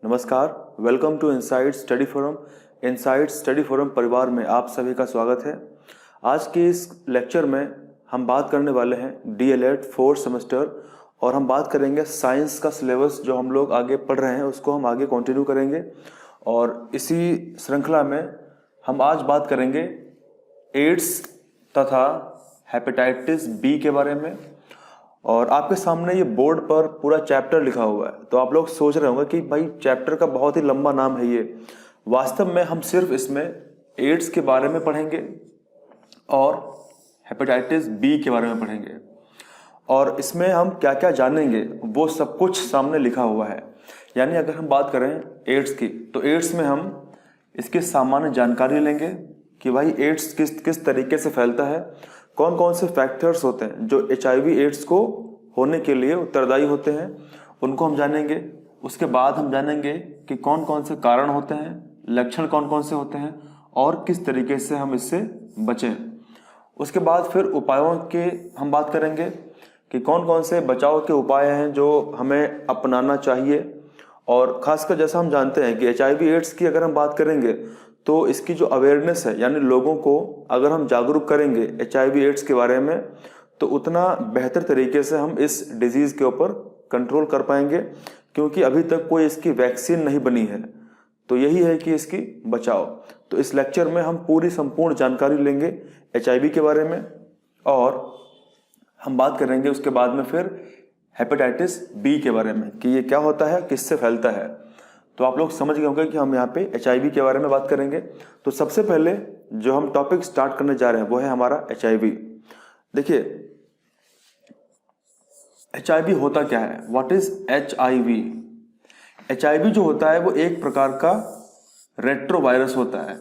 नमस्कार, welcome to Insight Study Forum. Insight Study Forum परिवार में आप सभी का स्वागत है। आज के इस लेक्चर में हम बात करने वाले हैं डीएलएड फोर्थ सेमेस्टर और हम बात करेंगे साइंस का सिलेबस जो हम लोग आगे पढ़ रहे हैं उसको हम आगे कंटिन्यू करेंगे। और इसी श्रृंखला में हम आज बात करेंगे एड्स तथा हेपेटाइटिस बी के बारे में। और आपके सामने ये बोर्ड पर पूरा चैप्टर लिखा हुआ है, तो आप लोग सोच रहे होंगे कि भाई चैप्टर का बहुत ही लंबा नाम है ये। वास्तव में हम सिर्फ इसमें एड्स के बारे में पढ़ेंगे और हेपेटाइटिस बी के बारे में पढ़ेंगे, और इसमें हम क्या क्या जानेंगे वो सब कुछ सामने लिखा हुआ है। यानी अगर हम बात करें एड्स की, तो एड्स में हम इसकी सामान्य जानकारी लेंगे कि भाई एड्स किस तरीके से फैलता है, कौन कौन से फैक्टर्स होते हैं जो HIV एड्स को होने के लिए उत्तरदायी होते हैं, उनको हम जानेंगे। उसके बाद हम जानेंगे कि कौन कौन से कारण होते हैं, लक्षण कौन कौन से होते हैं और किस तरीके से हम इससे बचें। उसके बाद फिर उपायों के हम बात करेंगे कि कौन कौन से बचाव के उपाय हैं जो हमें अपनाना चाहिए। और खासकर जैसा हम जानते हैं कि HIV एड्स की अगर हम बात करेंगे तो इसकी जो अवेयरनेस है, यानी लोगों को अगर हम जागरूक करेंगे HIV एड्स के बारे में, तो उतना बेहतर तरीके से हम इस डिजीज़ के ऊपर कंट्रोल कर पाएंगे, क्योंकि अभी तक कोई इसकी वैक्सीन नहीं बनी है। तो यही है कि इसकी बचाव। तो इस लेक्चर में हम पूरी संपूर्ण जानकारी लेंगे HIV के बारे में, और हम बात करेंगे उसके बाद में फिर हेपेटाइटिस बी के बारे में कि ये क्या होता है, किससे फैलता है। तो आप लोग समझ गए होंगे कि हम यहाँ पे HIV के बारे में बात करेंगे। तो सबसे पहले जो हम टॉपिक स्टार्ट करने जा रहे हैं वो है हमारा HIV। देखिए HIV होता क्या है, व्हाट इज HIV। HIV जो होता है वो एक प्रकार का रेट्रोवायरस होता है।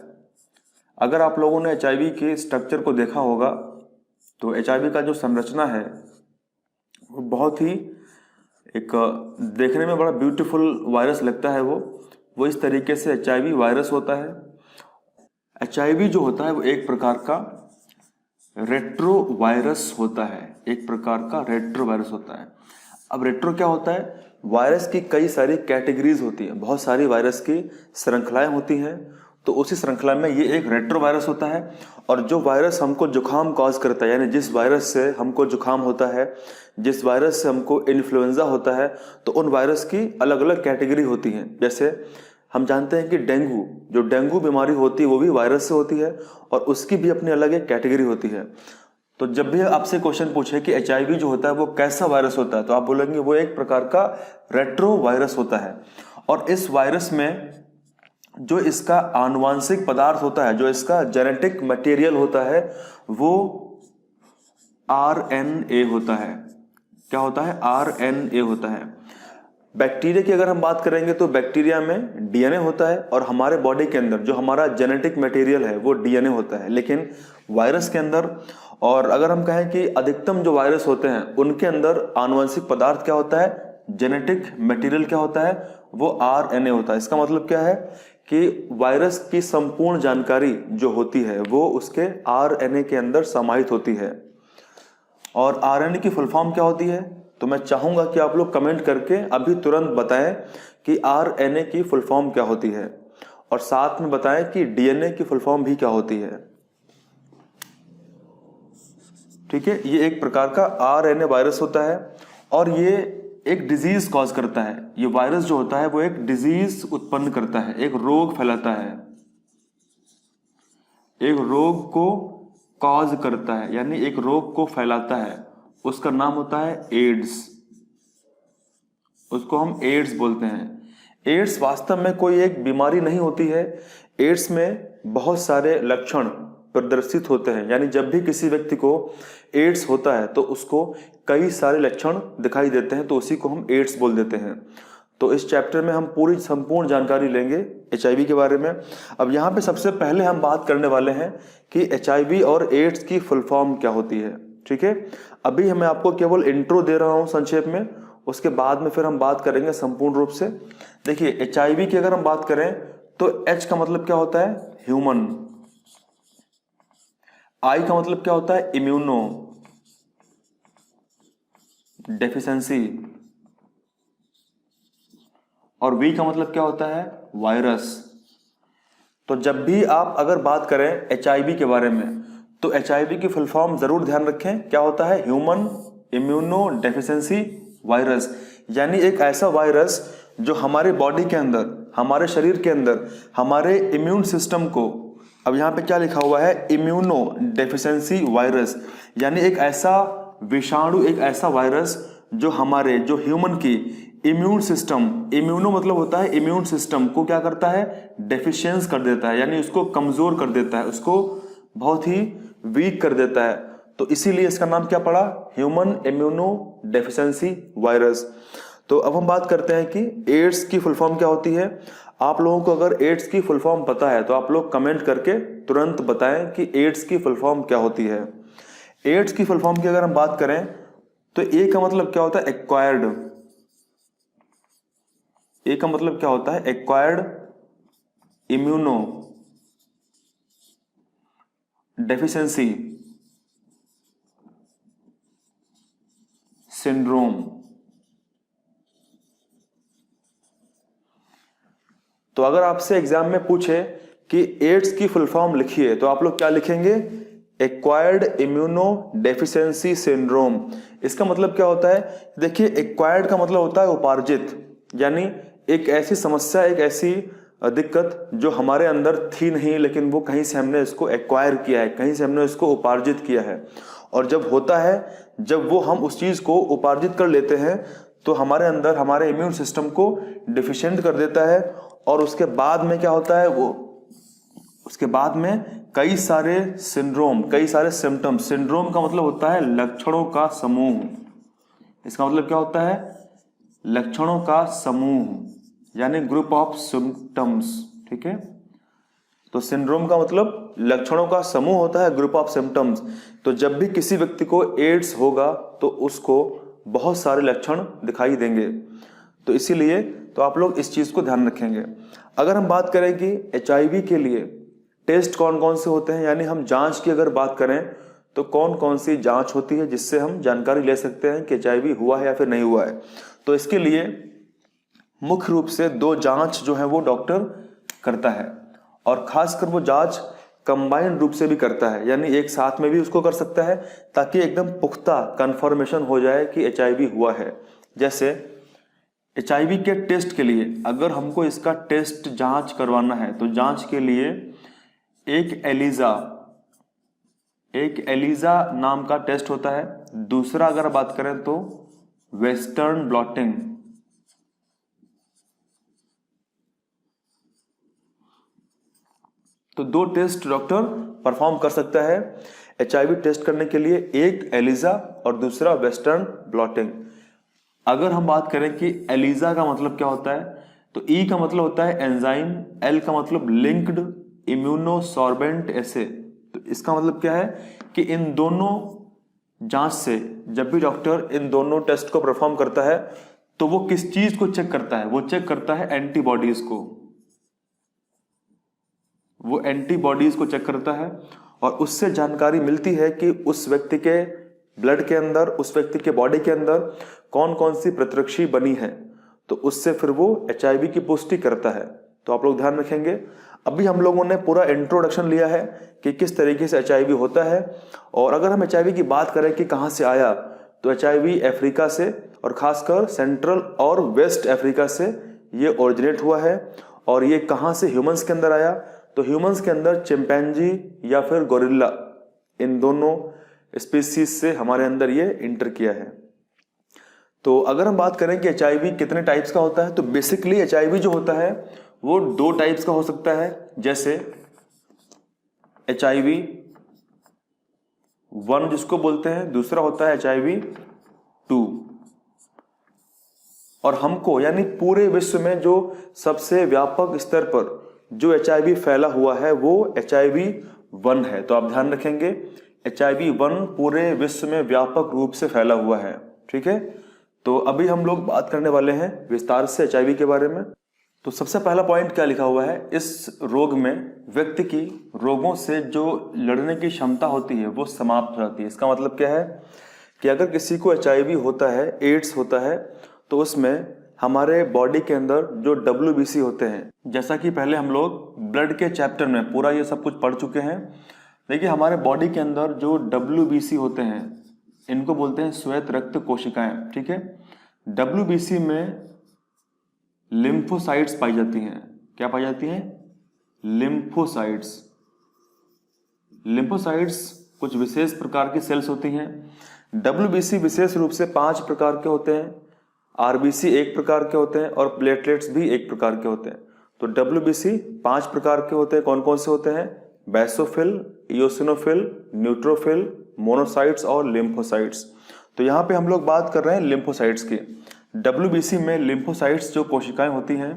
अगर आप लोगों ने HIV के स्ट्रक्चर को देखा होगा तो HIV का जो संरचना है वो बहुत ही एक देखने में बड़ा ब्यूटीफुल वायरस लगता है। वो इस तरीके से HIV वायरस होता है। HIV जो होता है वो एक प्रकार का रेट्रो वायरस होता है, एक प्रकार का रेट्रो वायरस होता है। अब रेट्रो क्या होता है, वायरस की कई सारी कैटेगरीज होती हैं, बहुत सारी वायरस की श्रृंखलाएं होती हैं। तो उसी श्रृंखला में ये एक रेट्रो वायरस होता है। और जो वायरस हमको जुकाम कॉज करता है, यानी जिस वायरस से हमको जुकाम होता है, जिस वायरस से हमको इन्फ्लुएंजा होता है, तो उन वायरस की अलग अलग कैटेगरी होती हैं। जैसे हम जानते हैं कि डेंगू बीमारी होती है वो भी वायरस से होती है, और उसकी भी अपनी अलग एक कैटेगरी होती है। तो जब भी आपसे क्वेश्चन पूछे कि HIV जो होता है वो कैसा वायरस होता है, तो आप बोलेंगे वो एक प्रकार का रेट्रो वायरस होता है। और इस वायरस में जो इसका आनुवांशिक पदार्थ होता है, जो इसका जेनेटिक मटेरियल होता है, वो RNA होता है। क्या होता है, RNA होता है। बैक्टीरिया की अगर हम बात करेंगे तो बैक्टीरिया में DNA होता है, और हमारे बॉडी के अंदर जो हमारा जेनेटिक मटेरियल है वो DNA होता है। लेकिन वायरस के अंदर, और अगर हम कहें कि अधिकतम जो वायरस होते हैं उनके अंदर आनुवंशिक पदार्थ क्या होता है, जेनेटिक मटेरियल क्या होता है, वो RNA होता है। इसका मतलब क्या है कि वायरस की संपूर्ण जानकारी जो होती है वो उसके RNA के अंदर समाहित होती है। और RNA की फुल फॉर्म क्या होती है, तो मैं चाहूंगा कि आप लोग कमेंट करके अभी तुरंत बताएं कि RNA की फुल फॉर्म क्या होती है, और साथ में बताएं कि DNA की फुल फॉर्म भी क्या होती है। ठीक है, ये एक प्रकार का RNA वायरस होता है, और ये एक डिजीज कॉज करता है। ये वायरस जो होता है वो एक डिजीज उत्पन्न करता है, एक रोग फैलाता है, एक रोग को कॉज करता है, यानी एक रोग को फैलाता है। उसका नाम होता है एड्स, उसको हम एड्स बोलते हैं। एड्स वास्तव में कोई एक बीमारी नहीं होती है। एड्स में बहुत सारे लक्षण प्रदर्शित होते हैं, यानी जब भी किसी व्यक्ति को एड्स होता है तो उसको कई सारे लक्षण दिखाई देते हैं, तो उसी को हम एड्स बोल देते हैं। तो इस चैप्टर में हम पूरी संपूर्ण जानकारी लेंगे HIV के बारे में। अब यहाँ पे सबसे पहले हम बात करने वाले हैं कि HIV और एड्स की फुल फॉर्म क्या होती है। ठीक है, अभी मैं आपको केवल इंट्रो दे रहा हूँ संक्षेप में, उसके बाद में फिर हम बात करेंगे संपूर्ण रूप से। देखिए HIV की अगर हम बात करें तो H का मतलब क्या होता है, ह्यूमन। I का मतलब क्या होता है, इम्यूनो डेफिशिएंसी। और वी का मतलब क्या होता है, वायरस। तो जब भी आप अगर बात करें एचआईवी के बारे में तो एचआईवी की फुल फॉर्म जरूर ध्यान रखें, क्या होता है, ह्यूमन इम्यूनो डेफिशिएंसी वायरस। यानी एक ऐसा वायरस जो हमारे बॉडी के अंदर, हमारे शरीर के अंदर हमारे इम्यून सिस्टम को, अब यहाँ पे क्या लिखा हुआ है, इम्यूनो डेफिशिएंसी वायरस, यानी एक ऐसा विषाणु, एक ऐसा वायरस जो हमारे, जो ह्यूमन की इम्यून सिस्टम, इम्यूनो मतलब होता है इम्यून सिस्टम को क्या करता है, डेफिशिएंस कर देता है, यानी उसको कमजोर कर देता है, उसको बहुत ही वीक कर देता है। तो इसीलिए इसका नाम क्या पड़ा, ह्यूमन इम्यूनो डेफिशिएंसी वायरस। तो अब हम बात करते हैं कि एड्स की फुल फॉर्म क्या होती है। आप लोगों को अगर एड्स की फुल फॉर्म पता है तो आप लोग कमेंट करके तुरंत बताएं कि एड्स की फुल फॉर्म क्या होती है। एड्स की फुल फॉर्म की अगर हम बात करें तो ए का मतलब क्या होता है, एक्वायर्ड। ए का मतलब क्या होता है, एक्वायर्ड इम्यूनो डेफिशिएंसी सिंड्रोम। तो अगर आपसे एग्जाम में पूछे कि एड्स की फुल फॉर्म लिखिए तो आप लोग क्या लिखेंगे, एक्वायर्ड इम्यूनो डेफिशिएंसी सिंड्रोम। इसका मतलब क्या होता है, देखिए एक्वायर्ड का मतलब होता है उपार्जित, यानी एक ऐसी समस्या, एक ऐसी दिक्कत जो हमारे अंदर थी नहीं लेकिन वो कहीं से हमने इसको एक्वायर किया है, कहीं से हमने इसको उपार्जित किया है। और जब होता है, जब वो हम उस चीज को उपार्जित कर लेते हैं तो हमारे अंदर, हमारे इम्यून सिस्टम को डिफिशिएंट कर देता है। और उसके बाद में क्या होता है, वो उसके बाद में कई सारे सिंड्रोम, कई सारे सिम्टम्स। सिंड्रोम का मतलब होता है लक्षणों का समूह। इसका मतलब क्या होता है, लक्षणों का समूह, यानी ग्रुप ऑफ सिम्टम्स। ठीक है, तो सिंड्रोम का मतलब लक्षणों का समूह होता है, ग्रुप ऑफ सिम्टम्स। तो जब भी किसी व्यक्ति को एड्स होगा तो उसको बहुत सारे लक्षण दिखाई देंगे। तो इसीलिए तो आप लोग इस चीज को ध्यान रखेंगे। अगर हम बात करें कि एचआईवी के लिए टेस्ट कौन कौन से होते हैं, यानी हम जांच की अगर बात करें तो कौन कौन सी जांच होती है जिससे हम जानकारी ले सकते हैं कि एचआईवी हुआ है या फिर नहीं हुआ है। तो इसके लिए मुख्य रूप से 2 जांच जो है वो डॉक्टर करता है, और खासकर वो जांच कंबाइंड रूप से भी करता है, यानी एक साथ में भी उसको कर सकता है ताकि एकदम पुख्ता कंफर्मेशन हो जाए कि एचआईवी हुआ है। जैसे एचआईवी के टेस्ट के लिए अगर हमको इसका टेस्ट जांच करवाना है तो जांच के लिए एक एलिजा नाम का टेस्ट होता है। दूसरा अगर बात करें तो वेस्टर्न ब्लॉटिंग। तो 2 टेस्ट डॉक्टर परफॉर्म कर सकता है एचआईवी टेस्ट करने के लिए, एक एलिजा और दूसरा वेस्टर्न ब्लॉटिंग। अगर हम बात करें कि एलिजा का मतलब क्या होता है, तो ई का मतलब होता है एंजाइम, एल का मतलब लिंक्ड इम्यूनोसॉर्बेंट एसे। तो इसका मतलब क्या है कि इन दोनों जांच से जब भी डॉक्टर इन दोनों टेस्ट को परफॉर्म करता है तो वो किस चीज को चेक करता है, वो चेक करता है एंटीबॉडीज को। वो एंटीबॉडीज को चेक करता है और उससे जानकारी मिलती है कि उस व्यक्ति के ब्लड के अंदर, उस व्यक्ति के बॉडी के अंदर कौन कौन सी प्रतिरक्षी बनी है, तो उससे फिर वो एचआईवी की पुष्टि करता है। तो आप लोग ध्यान रखेंगे। अभी हम लोगों ने पूरा इंट्रोडक्शन लिया है कि किस तरीके से एचआईवी होता है। और अगर हम एचआईवी की बात करें कि कहाँ से आया, तो एचआईवी अफ्रीका से, और खासकर सेंट्रल और वेस्ट अफ्रीका से ये ओरिजिनेट हुआ है। और ये कहाँ से ह्यूमंस के अंदर आया, तो ह्यूमंस के अंदर चिंपैंजी या फिर गोरिल्ला, इन दोनों स्पीसीज से हमारे अंदर ये इंटर किया है। तो अगर हम बात करें कि एचआईवी कितने टाइप्स का होता है, तो बेसिकली एचआईवी जो होता है वो 2 टाइप्स का हो सकता है। जैसे एचआईवी 1 जिसको बोलते हैं, दूसरा होता है एचआईवी 2। और हमको, यानी पूरे विश्व में जो सबसे व्यापक स्तर पर जो एचआईवी फैला हुआ है वो एचआईवी 1 है। तो आप ध्यान रखेंगे, एचआईवी 1 पूरे विश्व में व्यापक रूप से फैला हुआ है। ठीक है, तो अभी हम लोग बात करने वाले हैं विस्तार से एचआईवी के बारे में। तो सबसे पहला पॉइंट क्या लिखा हुआ है, इस रोग में व्यक्ति की रोगों से जो लड़ने की क्षमता होती है वो समाप्त हो जाती है। इसका मतलब क्या है कि अगर किसी को एचआईवी होता है, एड्स होता है, तो उसमें हमारे बॉडी के अंदर जो WBC होते हैं, जैसा कि पहले हम लोग ब्लड के चैप्टर में पूरा ये सब कुछ पढ़ चुके हैं। देखिए हमारे बॉडी के अंदर जो WBC होते हैं इनको बोलते हैं श्वेत रक्त कोशिकाएं, ठीक है। WBC में लिम्फोसाइट्स पाई जाती हैं। क्या पाई जाती हैं? लिम्फोसाइट्स। लिम्फोसाइट्स कुछ विशेष प्रकार की सेल्स होती हैं। WBC विशेष रूप से 5 प्रकार के होते हैं, RBC 1 प्रकार के होते हैं और प्लेटलेट्स भी 1 प्रकार के होते हैं। तो WBC 5 प्रकार के होते हैं। कौन कौन से होते हैं? बेसोफिल, इयोसिनोफिल, न्यूट्रोफिल, मोनोसाइट्स और लिम्फोसाइट्स। तो यहाँ पे हम लोग बात कर रहे हैं लिम्फोसाइट्स की। WBC में लिम्फोसाइट्स जो कोशिकाएं होती हैं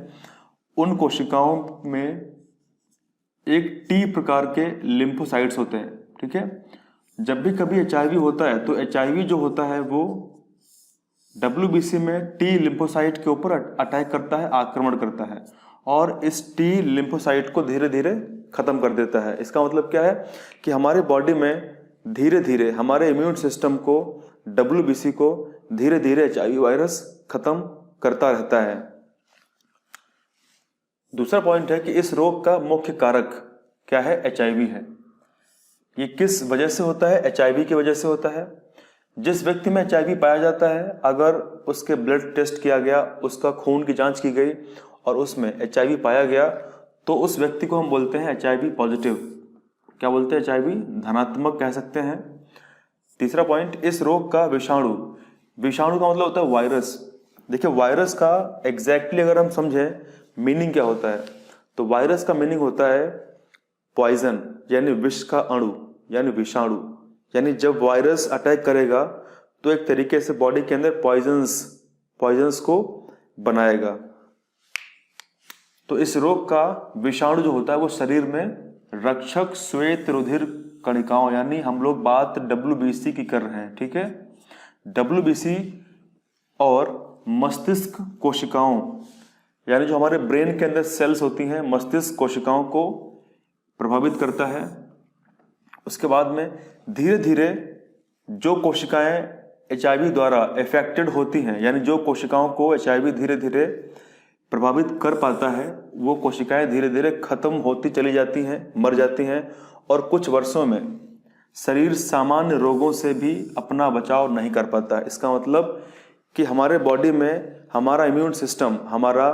उन कोशिकाओं में एक T प्रकार के लिम्फोसाइट्स होते हैं, ठीक है। जब भी कभी HIV होता है तो HIV जो होता है वो WBC में T लिम्फोसाइट के ऊपर अटैक करता है, आक्रमण करता है और इस T लिम्फोसाइट को धीरे धीरे खत्म कर देता है। इसका मतलब क्या है कि हमारे बॉडी में धीरे धीरे हमारे इम्यून सिस्टम को WBC को धीरे धीरे HIV वायरस खत्म करता रहता है। दूसरा पॉइंट है कि इस रोग का मुख्य कारक क्या है? HIV है। ये किस वजह से होता है? HIV की वजह से होता है। जिस व्यक्ति में HIV पाया जाता है, अगर उसके ब्लड टेस्ट किया गया, उसका खून की जांच की गई और उसमें HIV पाया गया तो उस व्यक्ति को हम बोलते हैं HIV पॉजिटिव। क्या बोलते हैं? HIV धनात्मक कह सकते हैं। तीसरा पॉइंट, इस रोग का विषाणु। विषाणु का मतलब होता है वायरस। देखिए वायरस का एग्जैक्टली अगर हम समझें मीनिंग क्या होता है तो वायरस का मीनिंग होता है पॉइजन, यानी विष का अणु, यानी विषाणु। यानी जब वायरस अटैक करेगा तो एक तरीके से बॉडी के अंदर पॉइजन्स को बनाएगा। तो इस रोग का विषाणु जो होता है वो शरीर में रक्षक श्वेत रुधिर कणिकाओं, यानी हम लोग बात WBC की कर रहे हैं, ठीक है। WBC और मस्तिष्क कोशिकाओं, यानी जो हमारे ब्रेन के अंदर सेल्स होती हैं, मस्तिष्क कोशिकाओं को प्रभावित करता है। उसके बाद में धीरे धीरे जो कोशिकाएं HIV द्वारा इफेक्टेड होती हैं, यानी जो कोशिकाओं को HIV धीरे धीरे प्रभावित कर पाता है, वो कोशिकाएं धीरे धीरे खत्म होती चली जाती हैं, मर जाती हैं और कुछ वर्षों में शरीर सामान्य रोगों से भी अपना बचाव नहीं कर पाता। इसका मतलब कि हमारे बॉडी में हमारा इम्यून सिस्टम, हमारा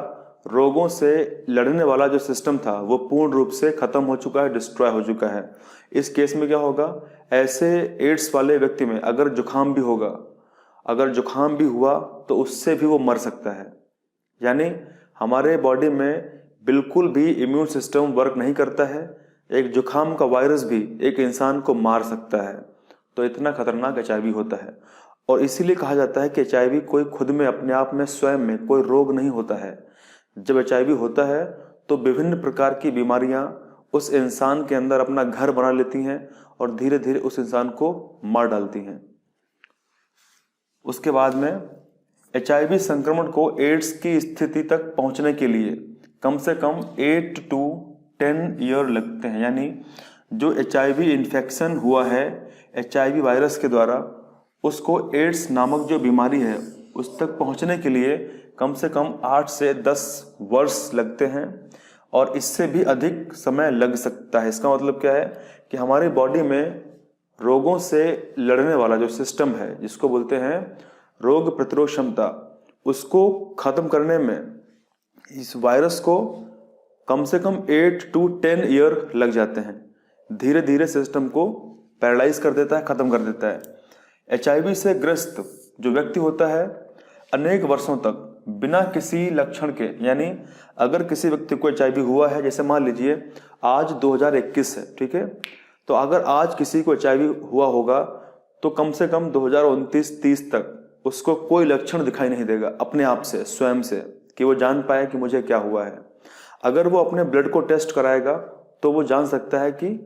रोगों से लड़ने वाला जो सिस्टम था वो पूर्ण रूप से खत्म हो चुका है, डिस्ट्रॉय हो चुका है। इस केस में क्या होगा? ऐसे एड्स वाले व्यक्ति में अगर जुखाम भी होगा, अगर जुखाम भी हुआ तो उससे भी वो मर सकता है। यानी हमारे बॉडी में बिल्कुल भी इम्यून सिस्टम वर्क नहीं करता है। एक जुखाम का वायरस भी एक इंसान को मार सकता है। तो इतना खतरनाक HIV होता है और इसीलिए कहा जाता है कि HIV कोई खुद में अपने आप में स्वयं में कोई रोग नहीं होता है। जब HIV होता है तो विभिन्न प्रकार की बीमारियां उस इंसान के अंदर अपना घर बना लेती हैं और धीरे धीरे उस इंसान को मार डालती हैं। उसके बाद में HIV संक्रमण को एड्स की स्थिति तक पहुंचने के लिए कम से कम 8 to 10 ईयर लगते हैं। यानी जो HIV इन्फेक्शन हुआ है HIV वायरस के द्वारा, उसको एड्स नामक जो बीमारी है उस तक पहुंचने के लिए कम से कम 8 से 10 वर्ष लगते हैं और इससे भी अधिक समय लग सकता है। इसका मतलब क्या है कि हमारी बॉडी में रोगों से लड़ने वाला जो सिस्टम है, जिसको बोलते हैं रोग प्रतिरोध क्षमता, उसको खत्म करने में इस वायरस को कम से कम 8 to 10 ईयर लग जाते हैं। धीरे धीरे सिस्टम को पैरालाइज कर देता है, खत्म कर देता है। HIV से ग्रस्त जो व्यक्ति होता है अनेक वर्षों तक बिना किसी लक्षण के, यानी अगर किसी व्यक्ति को HIV हुआ है, जैसे मान लीजिए आज 2021 है, ठीक है, तो अगर आज किसी को HIV हुआ होगा तो कम से कम 2029-30 तक उसको कोई लक्षण दिखाई नहीं देगा अपने आप से, स्वयं से, कि वो जान पाए कि मुझे क्या हुआ है। अगर वो अपने ब्लड को टेस्ट कराएगा तो वो जान सकता है कि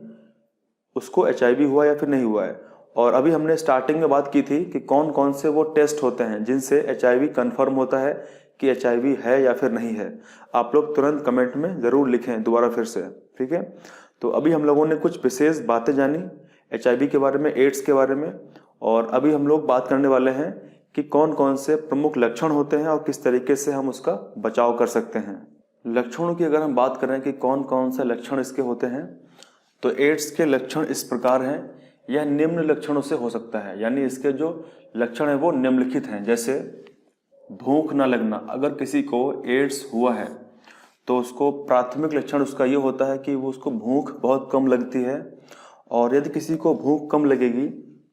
उसको HIV हुआ या फिर नहीं हुआ है। और अभी हमने स्टार्टिंग में बात की थी कि कौन कौन से वो टेस्ट होते हैं जिनसे HIV कंफर्म होता है कि HIV है या फिर नहीं है। आप लोग तुरंत कमेंट में ज़रूर लिखें दोबारा फिर से, ठीक है। तो अभी हम लोगों ने कुछ विशेष बातें जानी HIV के बारे में, एड्स के बारे में, और अभी हम लोग बात करने वाले हैं कि कौन कौन से प्रमुख लक्षण होते हैं और किस तरीके से हम उसका बचाव कर सकते हैं। लक्षणों की अगर हम बात करें कि कौन कौन से लक्षण इसके होते हैं, तो एड्स के लक्षण इस प्रकार हैं। यह निम्न लक्षणों से हो सकता है, यानी इसके जो लक्षण है वो निम्नलिखित हैं। जैसे भूख न लगना। अगर किसी को एड्स हुआ है तो उसको प्राथमिक लक्षण उसका ये होता है कि वो उसको भूख बहुत कम लगती है, और यदि किसी को भूख कम लगेगी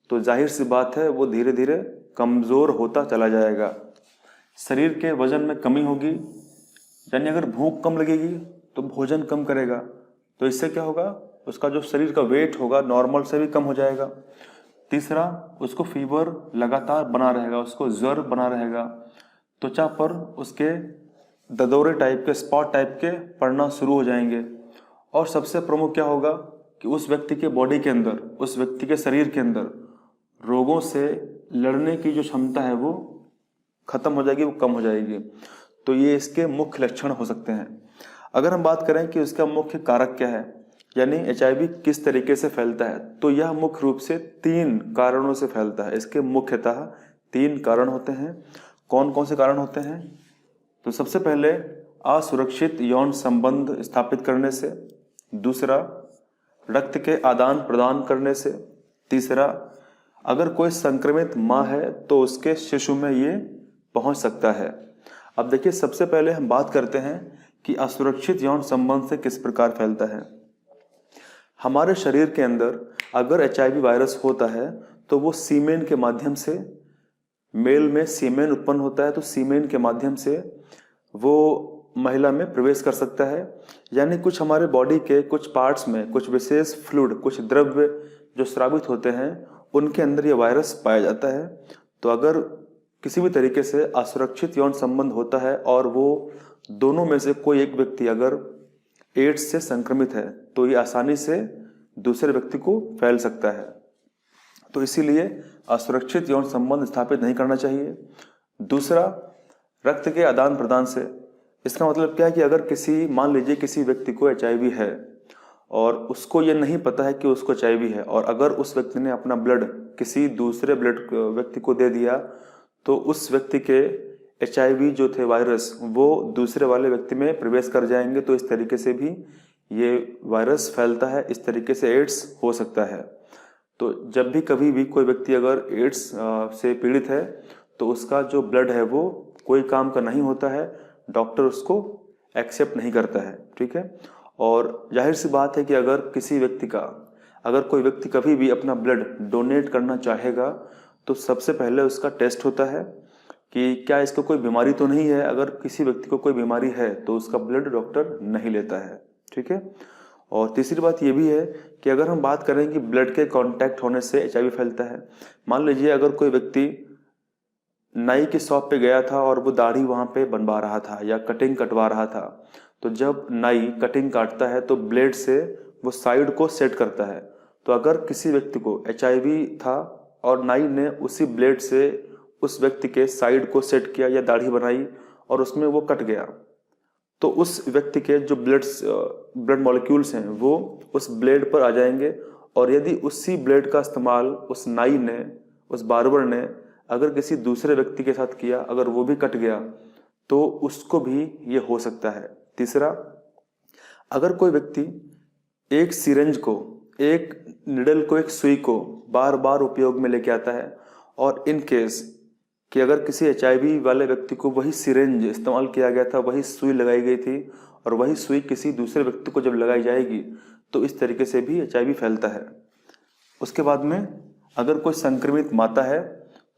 तो जाहिर सी बात है वो धीरे धीरे कमज़ोर होता चला जाएगा। शरीर के वजन में कमी होगी, यानी अगर भूख कम लगेगी तो भोजन कम करेगा, तो इससे क्या होगा, उसका जो शरीर का वेट होगा नॉर्मल से भी कम हो जाएगा। तीसरा, उसको फीवर लगातार बना रहेगा, उसको ज्वर बना रहेगा, त्वचा पर उसके ददोरे टाइप के, स्पॉट टाइप के पड़ना शुरू हो जाएंगे। और सबसे प्रमुख क्या होगा कि उस व्यक्ति के बॉडी के अंदर, उस व्यक्ति के शरीर के अंदर रोगों से लड़ने की जो क्षमता है वो खत्म हो जाएगी, वो कम हो जाएगी। तो ये इसके मुख्य लक्षण हो सकते हैं। अगर हम बात करें कि उसका मुख्य कारक क्या है, यानी HIV किस तरीके से फैलता है, तो यह मुख्य रूप से 3 कारणों से फैलता है। इसके मुख्यतः 3 कारण होते हैं। कौन कौन से कारण होते हैं? तो सबसे पहले असुरक्षित यौन संबंध स्थापित करने से, दूसरा रक्त के आदान प्रदान करने से, तीसरा अगर कोई संक्रमित माँ है तो उसके शिशु में ये पहुंच सकता है। अब देखिए, सबसे पहले हम बात करते हैं कि असुरक्षित यौन संबंध से किस प्रकार फैलता है। हमारे शरीर के अंदर अगर HIV वायरस होता है तो वो सीमेन के माध्यम से, मेल में सीमेन उत्पन्न होता है तो सीमेन के माध्यम से वो महिला में प्रवेश कर सकता है। यानी कुछ हमारे बॉडी के कुछ पार्ट्स में कुछ विशेष फ्लूइड, कुछ द्रव्य जो स्रावित होते हैं, उनके अंदर ये वायरस पाया जाता है। तो अगर किसी भी तरीके से असुरक्षित यौन संबंध होता है और वो दोनों में से कोई एक व्यक्ति अगर एड्स से संक्रमित है तो ये आसानी से दूसरे व्यक्ति को फैल सकता है। तो इसीलिए असुरक्षित यौन संबंध स्थापित नहीं करना चाहिए। दूसरा, रक्त के आदान प्रदान से। इसका मतलब क्या है कि अगर मान लीजिए किसी व्यक्ति को HIV है और उसको ये नहीं पता है कि उसको HIV है, और अगर उस व्यक्ति ने अपना ब्लड किसी दूसरे ब्लड व्यक्ति को दे दिया तो उस व्यक्ति के HIV जो थे वायरस वो दूसरे वाले व्यक्ति में प्रवेश कर जाएंगे। तो इस तरीके से भी ये वायरस फैलता है, इस तरीके से एड्स हो सकता है। तो जब भी कभी भी कोई व्यक्ति अगर एड्स से पीड़ित है तो उसका जो ब्लड है वो कोई काम का नहीं होता है, डॉक्टर उसको एक्सेप्ट नहीं करता है, ठीक है। और जाहिर सी बात है कि अगर कोई व्यक्ति कभी भी अपना ब्लड डोनेट करना चाहेगा तो सबसे पहले उसका टेस्ट होता है कि क्या इसको कोई बीमारी तो नहीं है। अगर किसी व्यक्ति को कोई बीमारी है तो उसका ब्लड डॉक्टर नहीं लेता है, ठीक है। और तीसरी बात ये भी है कि अगर हम बात करें कि ब्लड के कांटेक्ट होने से HIV फैलता है, मान लीजिए अगर कोई व्यक्ति नाई की शॉप पे गया था और वो दाढ़ी वहाँ पे बनवा रहा था या कटिंग कटवा रहा था, तो जब नाई कटिंग काटता है तो ब्लेड से वो साइड को सेट करता है। तो अगर किसी व्यक्ति को HIV था और नाई ने उसी ब्लेड से उस व्यक्ति के साइड को सेट किया या दाढ़ी बनाई और उसमें वो कट गया, तो उस व्यक्ति के जो ब्लड मॉलिक्यूल्स हैं वो उस ब्लेड पर आ जाएंगे। और यदि उसी ब्लेड का इस्तेमाल उस नाई ने, उस बार्बर ने अगर किसी दूसरे व्यक्ति के साथ किया, अगर वो भी कट गया तो उसको भी ये हो सकता है। तीसरा, अगर कोई व्यक्ति एक सिरिंज को, एक निडल को, एक सुई को बार बार उपयोग में लेके आता है और इन केस कि अगर किसी HIV वाले व्यक्ति को वही सिरिंज इस्तेमाल किया गया था, वही सुई लगाई गई थी और वही सुई किसी दूसरे व्यक्ति को जब लगाई जाएगी तो इस तरीके से भी HIV फैलता है। उसके बाद में अगर कोई संक्रमित माता है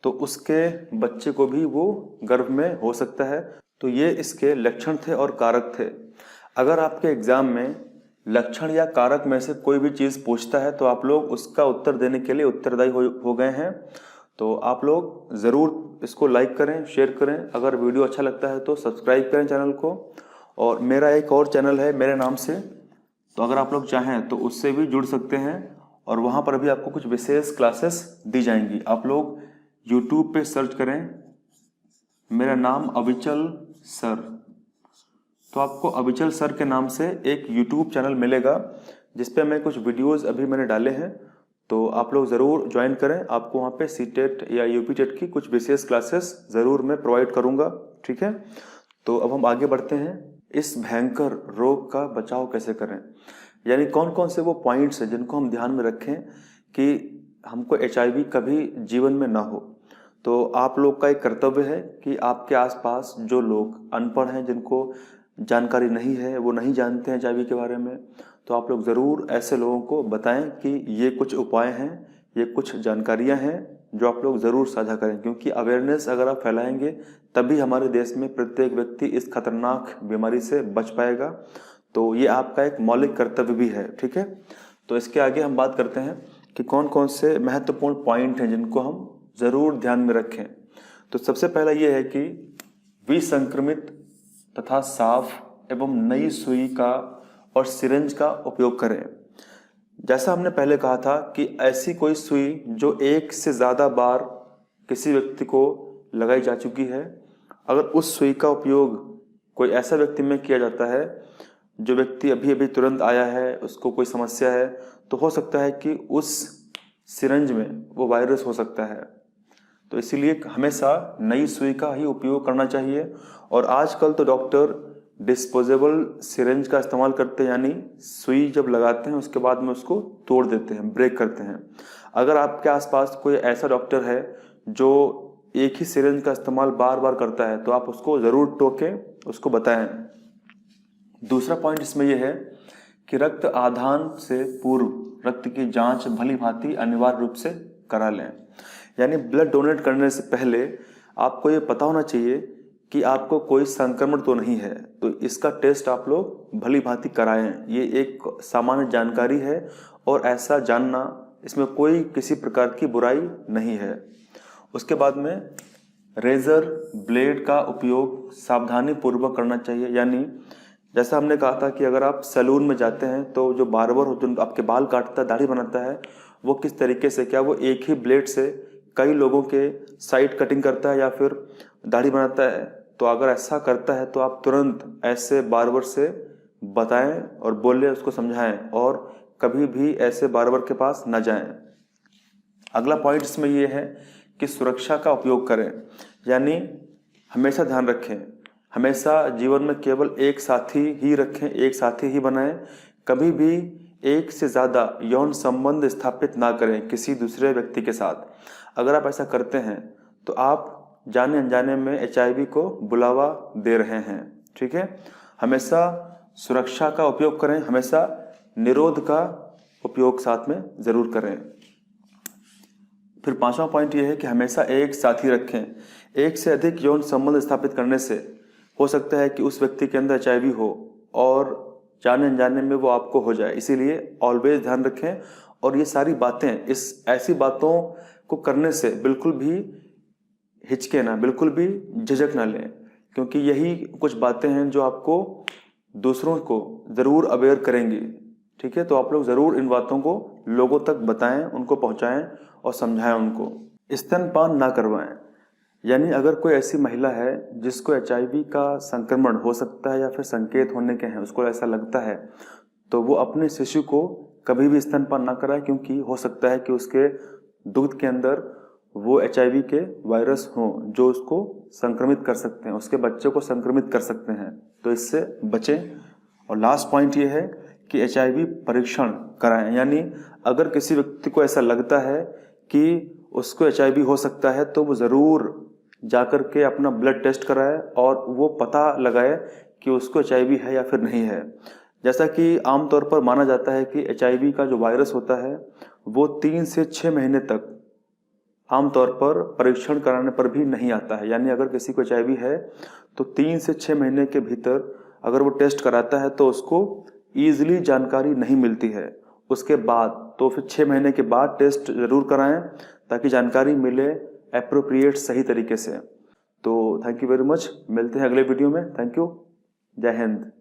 तो उसके बच्चे को भी वो गर्भ में हो सकता है। तो ये इसके लक्षण थे और कारक थे। अगर आपके एग्जाम में लक्षण या कारक में से कोई भी चीज़ पूछता है तो आप लोग उसका उत्तर देने के लिए उत्तरदायी हो गए हैं। तो आप लोग ज़रूर इसको लाइक करें, शेयर करें। अगर वीडियो अच्छा लगता है तो सब्सक्राइब करें चैनल को। और मेरा एक और चैनल है मेरे नाम से, तो अगर आप लोग चाहें तो उससे भी जुड़ सकते हैं और वहाँ पर भी आपको कुछ विशेष क्लासेस दी जाएंगी। आप लोग YouTube पे सर्च करें मेरा नाम अविचल सर, तो आपको अविचल सर के नाम से एक YouTube चैनल मिलेगा जिस पे मैं कुछ वीडियोस अभी मैंने डाले हैं। तो आप लोग ज़रूर ज्वाइन करें। आपको वहाँ पे सीटेट या यूपी टेट की कुछ विशेष क्लासेस ज़रूर मैं प्रोवाइड करूँगा, ठीक है। तो अब हम आगे बढ़ते हैं। इस भयंकर रोग का बचाव कैसे करें, यानी कौन कौन से वो पॉइंट्स हैं जिनको हम ध्यान में रखें कि हमको HIV कभी जीवन में ना हो। तो आप लोग का एक कर्तव्य है कि आपके आसपास जो लोग अनपढ़ हैं, जिनको जानकारी नहीं है, वो नहीं जानते हैं HIV के बारे में, तो आप लोग ज़रूर ऐसे लोगों को बताएं कि ये कुछ उपाय हैं, ये कुछ जानकारियां हैं जो आप लोग ज़रूर साझा करें, क्योंकि अवेयरनेस अगर आप फैलाएंगे तभी हमारे देश में प्रत्येक व्यक्ति इस खतरनाक बीमारी से बच पाएगा। तो ये आपका एक मौलिक कर्तव्य भी है, ठीक है। तो इसके आगे हम बात करते हैं कि कौन कौन से महत्वपूर्ण पॉइंट हैं जिनको हम ज़रूर ध्यान में रखें। तो सबसे पहला ये है कि विसंक्रमित तथा साफ एवं नई सुई का और सिरिंज का उपयोग करें। जैसा हमने पहले कहा था कि ऐसी कोई सुई जो एक से ज़्यादा बार किसी व्यक्ति को लगाई जा चुकी है, अगर उस सुई का उपयोग कोई ऐसा व्यक्ति में किया जाता है जो व्यक्ति अभी अभी तुरंत आया है, उसको कोई समस्या है, तो हो सकता है कि उस सिरिंज में वो वायरस हो सकता है। तो इसीलिए हमेशा नई सुई का ही उपयोग करना चाहिए। और आजकल तो डॉक्टर डिस्पोजेबल सिरिंज का इस्तेमाल करते हैं, यानी सुई जब लगाते हैं उसके बाद में उसको तोड़ देते हैं, ब्रेक करते हैं। अगर आपके आसपास कोई ऐसा डॉक्टर है जो एक ही सिरिंज का इस्तेमाल बार बार करता है, तो आप उसको ज़रूर टोकें, उसको बताएं। दूसरा पॉइंट इसमें यह है कि रक्त आधान से पूर्व रक्त की जांच भली भांति अनिवार्य रूप से करा लें। यानी ब्लड डोनेट करने से पहले आपको ये पता होना चाहिए कि आपको कोई संक्रमण तो नहीं है, तो इसका टेस्ट आप लोग भली भांति कराएं। ये एक सामान्य जानकारी है और ऐसा जानना, इसमें कोई किसी प्रकार की बुराई नहीं है। उसके बाद में रेजर ब्लेड का उपयोग सावधानी पूर्वक करना चाहिए। यानी जैसा हमने कहा था कि अगर आप सैलून में जाते हैं तो जो बार्बर जो आपके बाल काटता है, दाढ़ी बनाता है, वो किस तरीके से, क्या वो एक ही ब्लेड से कई लोगों के साइड कटिंग करता है या फिर दाढ़ी बनाता है? तो अगर ऐसा करता है तो आप तुरंत ऐसे बार्बर से बताएं और बोले, उसको समझाएं और कभी भी ऐसे बार्बर के पास न जाएं। अगला पॉइंट इसमें यह है कि सुरक्षा का उपयोग करें। यानी हमेशा ध्यान रखें, हमेशा जीवन में केवल एक साथी ही रखें, एक साथी ही बनाएं। कभी भी एक से ज़्यादा यौन संबंध स्थापित ना करें किसी दूसरे व्यक्ति के साथ। अगर आप ऐसा करते हैं तो आप जाने अनजाने में HIV को बुलावा दे रहे हैं, ठीक है। हमेशा सुरक्षा का उपयोग करें, हमेशा निरोध का उपयोग साथ में ज़रूर करें। फिर पांचवा पॉइंट यह है कि हमेशा एक साथी रखें। एक से अधिक यौन संबंध स्थापित करने से हो सकता है कि उस व्यक्ति के अंदर HIV हो और जाने अनजाने में वो आपको हो जाए। इसीलिए ऑलवेज ध्यान रखें। और ये सारी बातें, इस ऐसी बातों को करने से बिल्कुल भी हिचके ना, बिल्कुल भी झिझक ना लें, क्योंकि यही कुछ बातें हैं जो आपको दूसरों को ज़रूर अवेयर करेंगी, ठीक है। तो आप लोग ज़रूर इन बातों को लोगों तक बताएं, उनको पहुंचाएं और समझाएं उनको। स्तनपान ना करवाएं। यानी अगर कोई ऐसी महिला है जिसको HIV का संक्रमण हो सकता है या फिर संकेत होने के हैं, उसको ऐसा लगता है, तो वो अपने शिशु को कभी भी स्तनपान ना कराए, क्योंकि हो सकता है कि उसके दूध के अंदर वो HIV के वायरस हों जो उसको संक्रमित कर सकते हैं, उसके बच्चे को संक्रमित कर सकते हैं। तो इससे बचें। और लास्ट पॉइंट ये है कि HIV परीक्षण कराएं। यानी अगर किसी व्यक्ति को ऐसा लगता है कि उसको HIV हो सकता है तो वो ज़रूर जाकर के अपना ब्लड टेस्ट कराए और वो पता लगाए कि उसको HIV है या फिर नहीं है। जैसा कि आमतौर पर माना जाता है कि HIV का जो वायरस होता है वो 3 से 6 महीने तक आमतौर पर परीक्षण कराने पर भी नहीं आता है। यानी अगर किसी को HIV है तो 3 से 6 महीने के भीतर अगर वो टेस्ट कराता है तो उसको ईजिली जानकारी नहीं मिलती है। उसके बाद तो फिर 6 महीने के बाद टेस्ट ज़रूर कराएं ताकि जानकारी मिले एप्रोप्रिएट सही तरीके से। तो थैंक यू वेरी मच, मिलते हैं अगले वीडियो में। थैंक यू, जय हिंद।